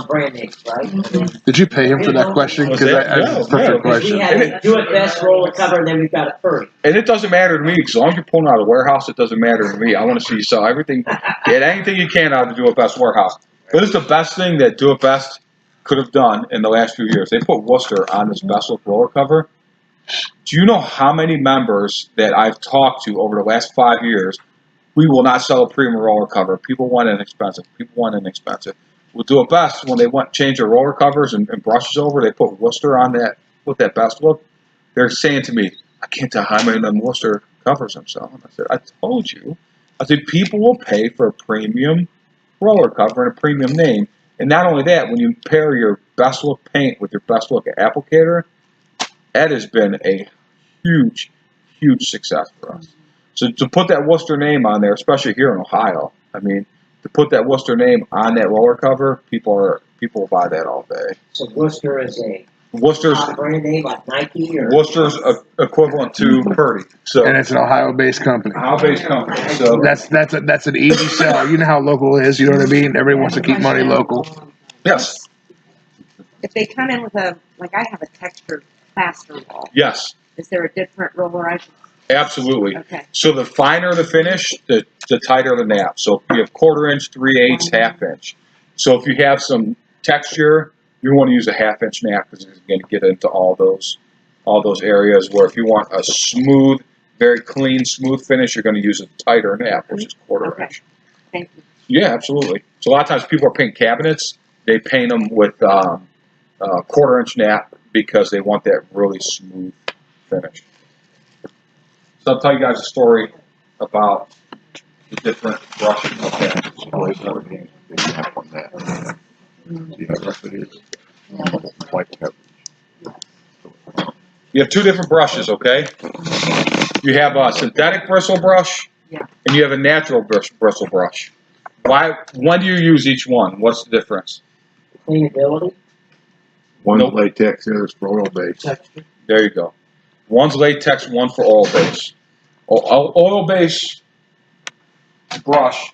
brand names, right? Did you pay him for that question? Because that's a perfect question. We had a Do It Best roller cover, and then we've got a Purdy. And it doesn't matter to me, because as long as you're pulling out of the warehouse, it doesn't matter to me. I want to see you sell everything, get anything you can out of the Do It Best warehouse. But it's the best thing that Do It Best could have done in the last few years. They put Worcester on this Best Look roller cover. Do you know how many members that I've talked to over the last 5 years? We will not sell a premium roller cover. People want inexpensive. We'll Do It Best when they change their roller covers and brushes over. They put Worcester on that with that Best Look. They're saying to me, I can't tell how many of them Worcester covers I'm selling. I said, I told you. I said, people will pay for a premium roller cover and a premium name. And not only that, when you pair your Best Look paint with your Best Look applicator, that has been a huge, huge success for us. So to put that Worcester name on there, especially here in Ohio, I mean, to put that Worcester name on that roller cover, people will buy that all day. So Worcester is Worcester's brand name like Nike or Worcester's equivalent to Purdy. So And it's an Ohio-based company. Ohio-based company. So That's an easy sell. You know how local it is. You know what I mean? Everybody wants to keep money local. yes, If they come in with I have a textured plaster wall. yes, Is there a different roller I should? absolutely. Okay. So the finer the finish, the tighter the nap. So if you have 1/4 inch, 3/8, 1/2 inch. So if you have some texture, you want to use a 1/2 inch nap because it's going to get into all those areas. Where if you want a smooth, very clean, smooth finish, you're going to use a tighter nap, which is 1/4 inch. Thank you. Yeah, absolutely. So a lot of times people are painting cabinets. They paint them with 1/4 inch nap because they want that really smooth finish. So I'll tell you guys a story about the different brushes. Okay. You have 2 different brushes, okay? You have a synthetic bristle brush, and you have a natural bristle brush. When do you use each one? What's the difference? cleanability, One's latex, the other's for oil-based. texture. There you go. One's latex, one for oil-based. Oil-based brush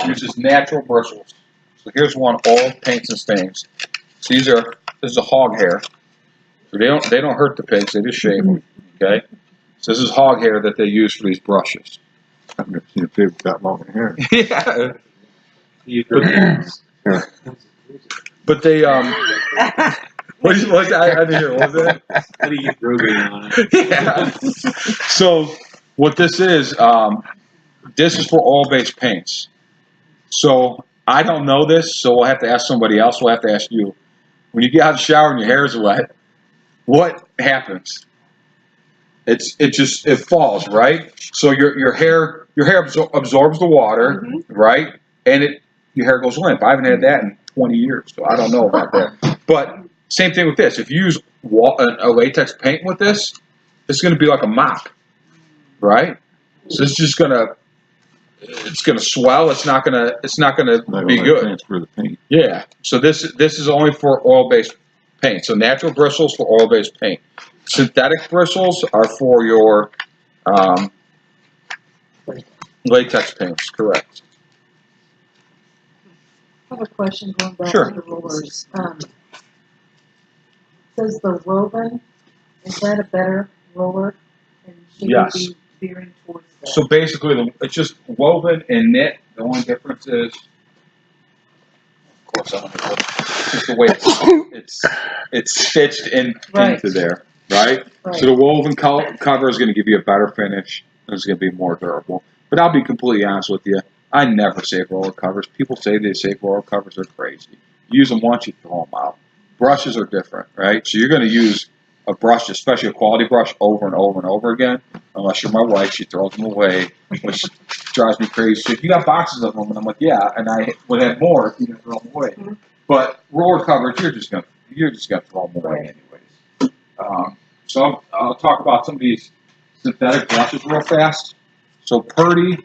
uses natural bristles. So here's one, oil paints and stains. So this is a hog hair. So they don't hurt the pigs, they just shave them. Okay? So this is hog hair that they use for these brushes. I've never seen a pig with that long hair. Yeah. But they I didn't hear. What was that? How do you get Rogan on it? Yeah. So what this is for oil-based paints. So I don't know this, so we'll have to ask somebody else. We'll have to ask you. When you get out of the shower and your hair is wet, what happens? It falls, right? So your hair absorbs the water, right? And your hair goes limp. I haven't had that in 20 years, so I don't know about that. But same thing with this. If you use a latex paint with this, it's going to be like a mop, right? So it's just gonna swell. It's not gonna be good. Transfer the paint. Yeah. So this is only for oil-based paint. So natural bristles for oil-based paint. Synthetic bristles are for your latex paints. Correct. I have a question going back Sure. to the rollers. Says the woven, is that a better roller? And should Yes. we be veering towards that? So basically, it's just woven and knit. The only difference is, of course, I don't know, it's just the way it's stitched into there, right? Right. So the woven cover is going to give you a better finish. It's going to be more durable. But I'll be completely honest with you. I never save roller covers. People say they save roller covers. They're crazy. You use them once, you throw them out. Brushes are different, right? So you're going to use a brush, especially a quality brush, over and over and over again. Unless you're my wife, she throws them away, which drives me crazy. So if you got boxes of them, and I'm like, yeah, and I would have more if you didn't throw them away. But roller covers, you're just gonna throw them away anyways. So I'll talk about some of these synthetic brushes real fast. So Purdy,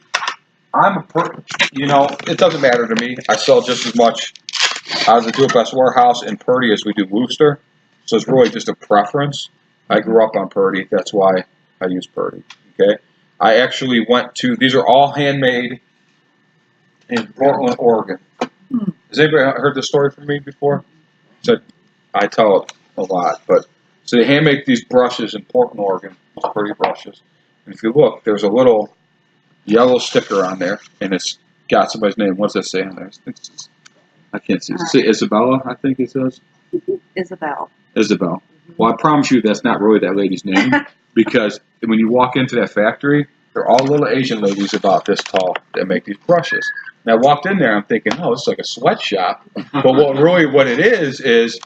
it doesn't matter to me. I sell just as much out of the Do It Best warehouse in Purdy as we do Worcester. So it's really just a preference. I grew up on Purdy. That's why I use Purdy. Okay. I actually these are all handmade in Portland, Oregon. Has anybody heard this story from me before? So I tell it a lot, but so they hand make these brushes in Portland, Oregon, these pretty brushes. And if you look, there's a little yellow sticker on there, and it's got somebody's name. What's that say on there? I can't see. Does it say Isabella? I think it says Isabel. Isabel. Well, I promise you that's not really that lady's name, because when you walk into that factory, they're all little Asian ladies about this tall that make these brushes. And I walked in there, I'm thinking, oh, it's like a sweatshop. But what it is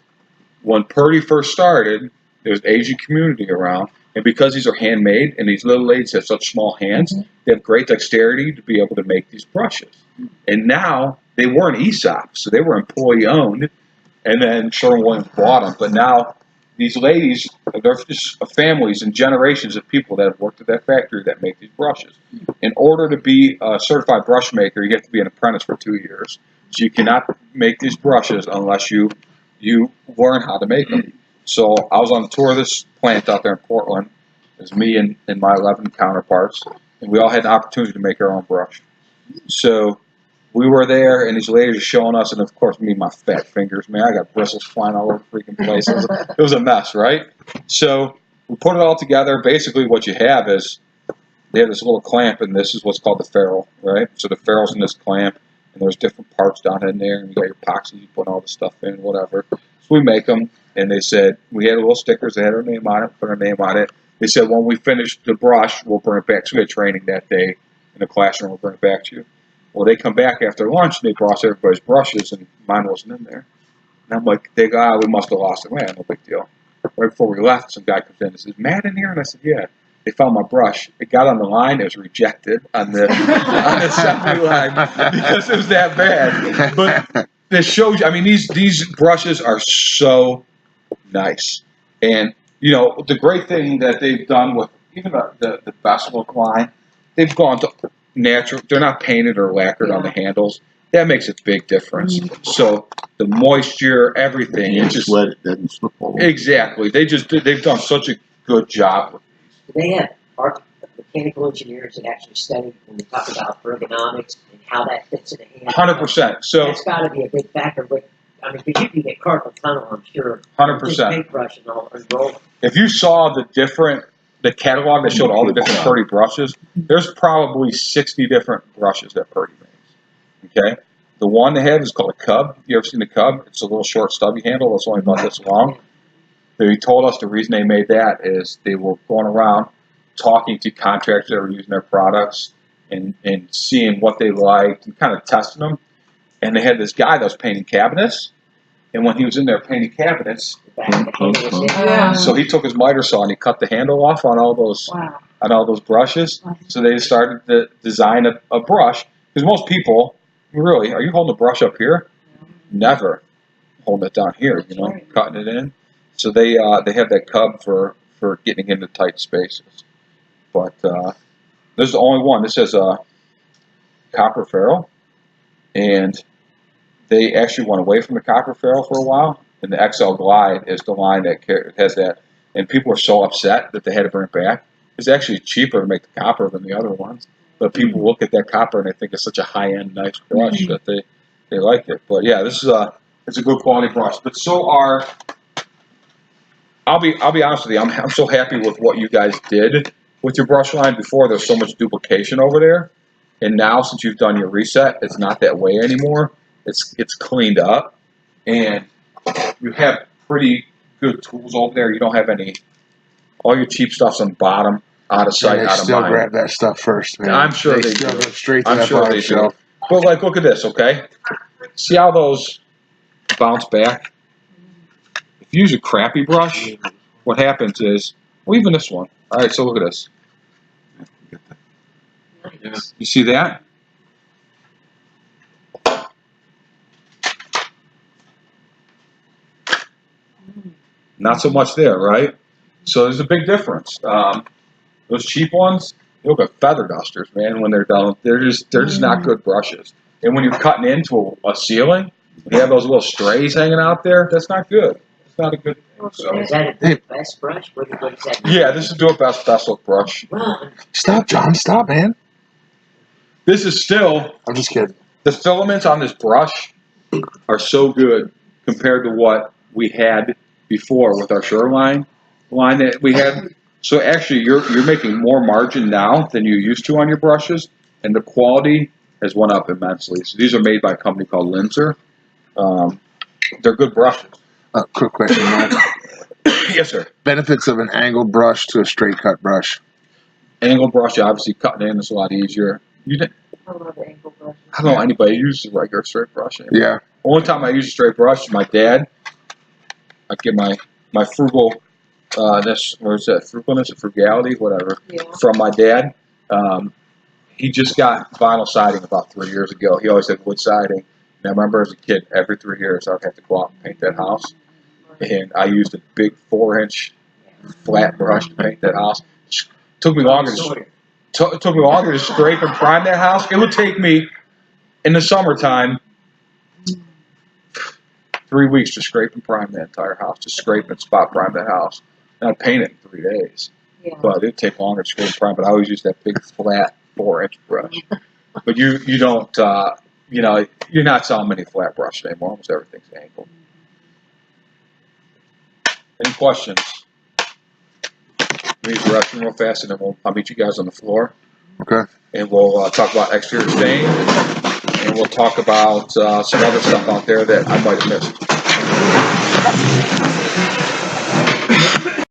when Purdy first started, there's an Asian community around, and because these are handmade and these little ladies have such small hands, they have great dexterity to be able to make these brushes. And now they weren't ESOP, so they were employee owned, and then Sherwin-Williams bought them. But now these ladies, they're just families and generations of people that have worked at that factory that make these brushes. In order to be a certified brush maker, you have to be an apprentice for 2 years. So you cannot make these brushes unless you learn how to make them. So I was on a tour of this plant out there in Portland. It was me and my 11 counterparts, and we all had an opportunity to make our own brush. So we were there, and these ladies are showing us, and of course, me, my fat fingers, man, I got bristles flying all over the freaking place. It was a mess, right? So we put it all together. Basically, what you have is they have this little clamp, and this is what's called the ferrule, right? So the ferrule's in this clamp, and there's different parts down in there, and you got your epoxy, you put all the stuff in, whatever. So we make them, and they said, we had little stickers, they had our name on it, put our name on it. They said, when we finish the brush, we'll bring it back. So we had training that day in the classroom, we'll bring it back to you. Well, they come back after lunch, and they brought everybody's brushes, and mine wasn't in there. And I'm like, they go, we must have lost it. Man, no big deal. Right before we left, some guy comes in and says, Matt in here? And I said, yeah. They found my brush. It got on the line. It was rejected on the assembly line because it was that bad. But this shows you, I mean, these brushes are so nice. And, you know, the great thing that they've done with even the best look line, they've gone to natural. They're not painted or lacquered on the handles. That makes a big difference. So the moisture, everything, You it's just just let it doesn't slip over. exactly. They've done such a good job with They have mechanical engineers that actually study when we talk about ergonomics and how that fits in the hand. 100%. So That's got to be a big factor. But I mean, because you can get carpal tunnel, I'm sure. 100%. Paintbrush and all and roll. If you saw the catalog that showed all the different Purdy brushes, there's probably 60 different brushes that Purdy makes. Okay? The one they have is called a Cub. You ever seen the Cub? It's a little short stubby handle that's only about this long. They told us the reason they made that is they were going around talking to contractors that were using their products and seeing what they liked and kind of testing them. And they had this guy that was painting cabinets. And when he was in there painting cabinets, so he took his miter saw and he cut the handle off on all those brushes. So they started to design a brush. Because most people, really, are you holding the brush up here? Never holding it down here, you know, cutting it in. So they have that Cub for getting into tight spaces. But this is the only one. This has a copper ferrule, and they actually went away from the copper ferrule for a while. And the XL Glide is the line that has that. And people are so upset that they had to bring it back. It's actually cheaper to make the copper than the other ones. But people look at that copper and they think it's such a high-end, nice brush that they like it. But yeah, this is it's a good quality brush. But so are. I'll be honest with you. I'm so happy with what you guys did with your brush line. Before, there's so much duplication over there, and now since you've done your reset, it's not that way anymore. It's cleaned up, and you have pretty good tools over there. You don't have any. All your cheap stuff's on the bottom, out of sight, They out of still mind. grab that stuff first, man. I'm sure they still do. go straight to I'm that sure bottom they do. shelf. But like, look at this, okay? See how those bounce back? If you use a crappy brush, what happens is, well, even this one. All right, so look at this. Nice. You see that? Not so much there, right? So there's a big difference. Those cheap ones, they look like feather dusters, man. When they're done, they're just not good brushes. And when you're cutting into a ceiling, when you have those little strays hanging out there, that's not good. It's not a good thing. So Is that a best brush? What is that? yeah, this is Do It Best Look brush. Well, Stop, John. Stop, man. This is still I'm just kidding. the filaments on this brush are so good compared to what we had before with our Shoreline line that we had. So actually, you're making more margin now than you used to on your brushes, and the quality has went up immensely. So these are made by a company called Linzer. They're good brushes. Quick question, Mark. Yes, sir. Benefits of an angled brush to a straight cut brush. Angle brush, obviously, cutting in is a lot easier. I love ankle brushes. I don't know anybody who uses a regular straight brush anymore. Yeah. Only time I use a straight brush is my dad. I get my frugal, what is that? Frugalness or frugality, whatever, Yeah. from my dad. He just got vinyl siding about 3 years ago. He always had wood siding. And I remember as a kid, every 3 years I would have to go out and paint that house. And I used a big 4-inch flat brush to paint that house. Took me longer to scrape and prime that house. It would take me in the summertime 3 weeks to scrape and prime that entire house. To scrape and spot prime that house. And I'd paint it in 3 days. Yeah. But it'd take longer to scrape and prime. But I always use that big flat 4-inch brush. But you don't you're not selling many flat brushes anymore. Almost everything's angled. Any questions? Let me use the restroom real fast, and then I'll meet you guys on the floor. Okay. And we'll talk about exterior stain, and we'll talk about some other stuff out there that I might have missed.